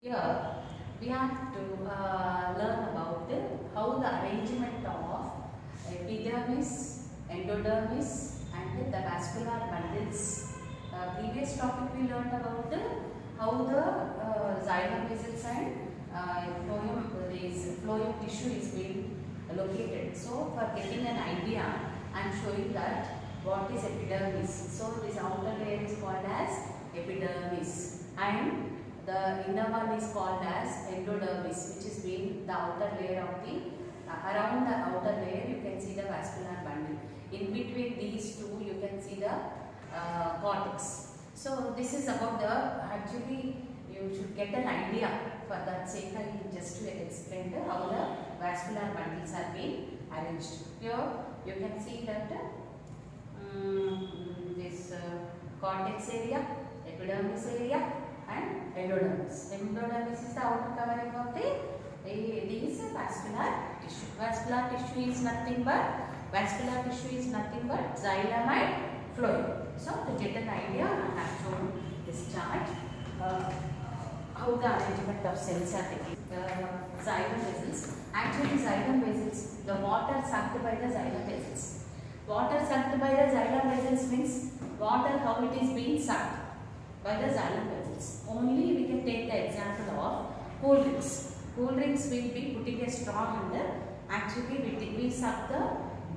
Here we have to learn about how the arrangement of epidermis, endodermis and the vascular bundles. Previous topic we learned about how the xylem vessels and phloem tissue is being located. So for getting an idea, I am showing that what is epidermis. So this outer layer is called as epidermis and the inner one is called as endodermis, which is being the outer layer of the around the outer layer you can see the vascular bundle. In between these two you can see the cortex. So this is about the actually you should get an idea. For that sake I just explained how the vascular bundles are being arranged. Here you can see that this cortex area, epidermis area and endodermis. Endodermis is the outer covering of these vascular tissue. Vascular tissue is nothing but xylem and phloem. So to get an idea, I have shown this chart how the arrangement of cells are taken. The xylem vessels. Actually, xylem vessels, the water sucked by the xylem vessels. Water sucked by the xylem vessels means water how it is being sucked by the xylem vessels. Only we can take the example of cool drinks. Cool drinks will be putting a straw under. Actually, we suck the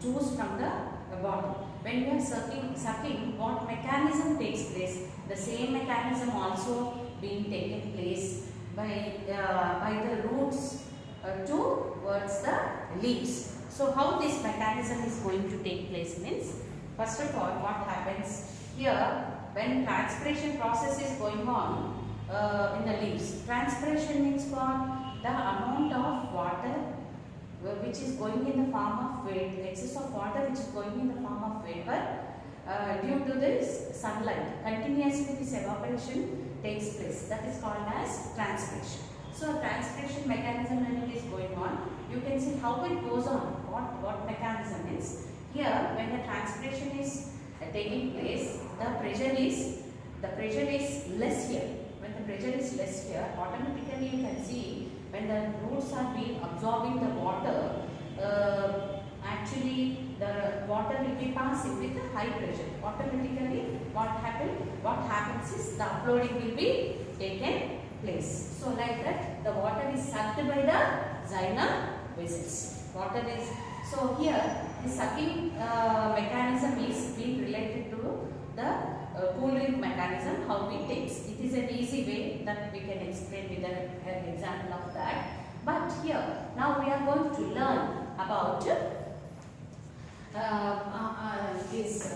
juice from the bottle. When we are sucking, what mechanism takes place? The same mechanism also being taken place by the roots towards the leaves. So how this mechanism is going to take place means, first of all, what happens here when transpiration process is going on in the leaves. Transpiration means what? The amount of water which is going in the form of vapor, excess of water which is going in the form of vapor due to this sunlight. Continuously this evaporation takes place. That is called as transpiration. So transpiration mechanism when it is going on, you can see how it goes on. What mechanism is? Here when the transpiration is taking place, the pressure is less here. When the pressure is less here, automatically you can see when the roots are being absorbing the water, actually the water will be passing with a high pressure. Automatically what happens is the uploading will be taken place. So like that the water is sucked by the xylem vessels. So here the sucking mechanism is being related to the cooling mechanism, how it takes. It is an easy way that we can explain with an example of that. But here, now we are going to learn about this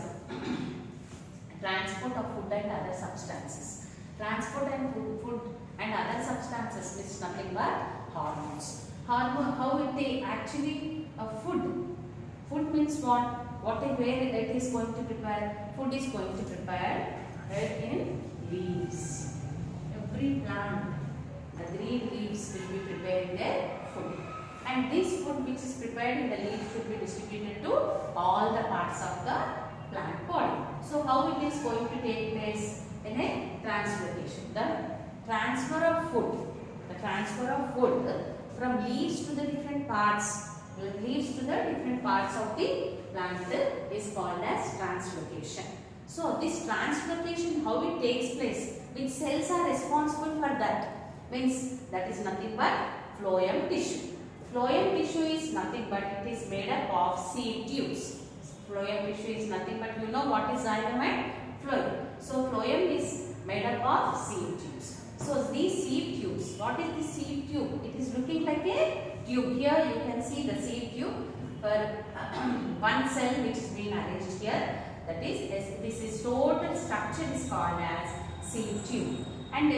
transport of food and other substances. Transport and food and other substances is nothing but hormones. How they actually food means what? Where it is going to prepare? Food is going to prepare in leaves. Every plant, the green leaves will be preparing their food. And this food which is prepared in the leaves should be distributed to all the parts of the plant body. So how it is going to take place? In a translocation. The transfer of food from leaves to the different parts of the plant is called as translocation. So this translocation, how it takes place, which cells are responsible for that? Means that is nothing but phloem tissue. Phloem tissue is nothing but it is made up of seed tubes. Phloem tissue is nothing but you know what is xylem and phloem. So phloem is made up of seed tubes. So these seed tubes, what is the seed tube? It is looking like a tube. Here you can see the seed tube for one cell which is being arranged here. That is, this is total structure is called as seed tube. And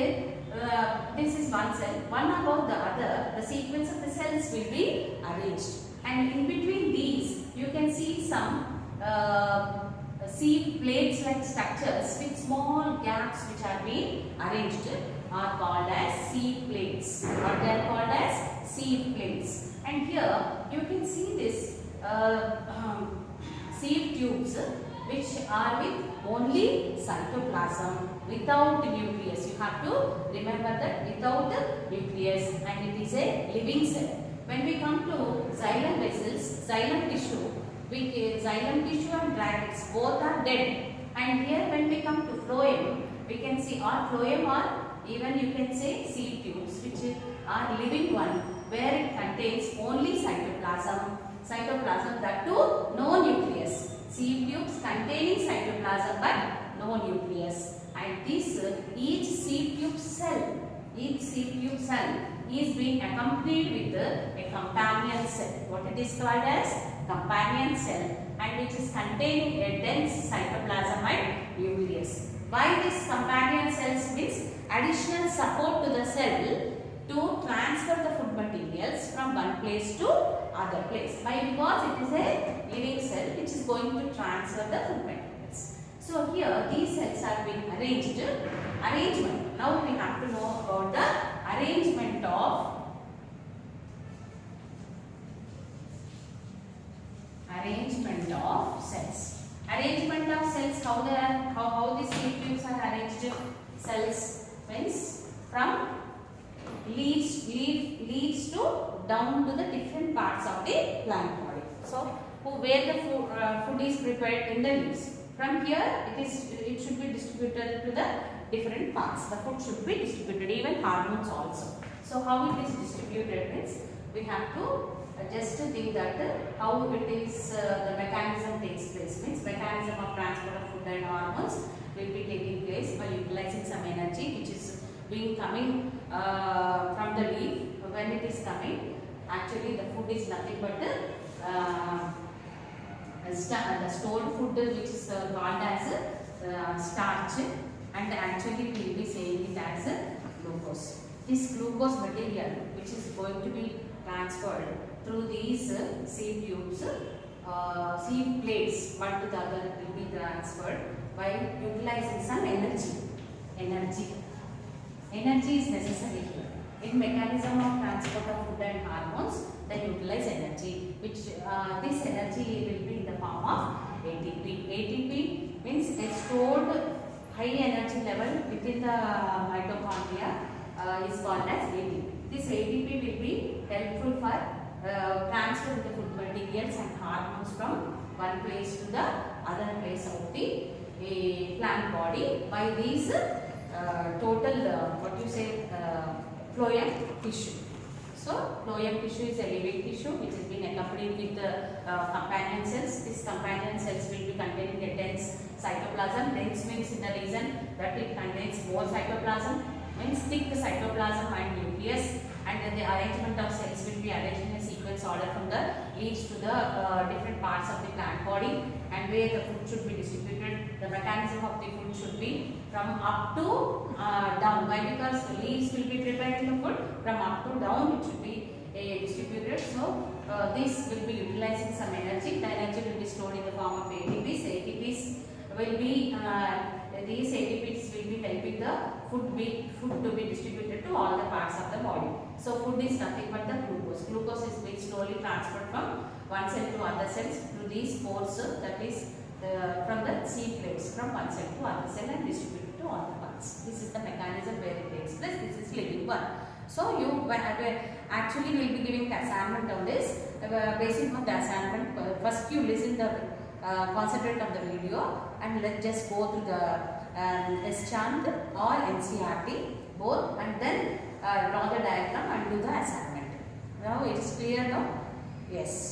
this is one cell. One above the other, the sequence of the cells will be arranged. And in between these, you can see some seed plates like structures with small gaps which are being arranged are called as seed plates. What they are called as seed plates. And here you can see this seed tubes which are with only cytoplasm. without nucleus. You have to remember that without nucleus, and it is a living cell. When we come to xylem vessels, xylem tissue, xylem tissue and bracts both are dead. And here when we come to phloem, we can see or phloem or even you can say seed tubes, which are living one, where it contains only cytoplasm. Cytoplasm, that too no nucleus. Seed tubes containing cytoplasm but no nucleus. And this each seed tube cell is being accompanied with a companion cell. What it is called as companion cell, and which is containing a dense cytoplasm and nucleus. Why this companion cells means additional support to the cell to transfer the food materials from one place to other place. Why? Because it is a living cell which is going to transfer the food materials. So here these cells are being arranged. Arrangement. Now we have to know about the arrangement of cells. Arrangement of cells. How the seed tubes are arranged? Cells means from leaves to down to the different parts of the plant body. So where the food is prepared in the leaves. From here it should be distributed to the different parts. The food should be distributed, even hormones also. So how it is distributed means we have to just to think that how it is the mechanism takes place. Means mechanism of transport of food and hormones will be taking place by utilizing some energy which is being coming from the leaf. When it is coming, actually the food is nothing but the stored food which is called as starch, and actually we will be saying it as glucose. This glucose material which is going to be transferred through these seed tubes, seed plates, one to the other will be transferred by utilizing some energy. Energy is necessary here. In mechanism of transport of food and hormones, they utilize energy, which this energy will be in the form of ATP. ATP means a stored high energy level within the mitochondria is called as ATP. This ATP will be helpful for transferring the food materials and hormones from one place to the other place of the plant body by these total phloem tissue. So phloem tissue is a living tissue which has been accompanied with the companion cells. These companion cells will be containing a dense cytoplasm. Dense means in the reason that it contains more cytoplasm, means thick cytoplasm and nucleus, and then the arrangement of cells will be arranged in a sequence order from the leaves to the different parts of the plant body, and where the food should be distributed. The mechanism of the food should be from up to down. Why? Because the leaves will be preparing the food, from up to down it should be distributed. So this will be utilizing some energy. The energy will be stored in the form of ATPs. ATPs will be these ATPs will be helping the food to be distributed to all the parts of the body. So food is nothing but the glucose. Glucose is being slowly transferred from one cell to other cells through these pores, that is from the seed plates, from one cell to other cell, and distributed to all the parts. This is the mechanism where it takes place. This is living one. So you actually will be giving the assignment on this. Basic of the assignment. First you listen the concentrate on the video, and let's just go through the S-Chant or NCERT both, and then draw the diagram and do the assignment. Now it is clear now? Yes.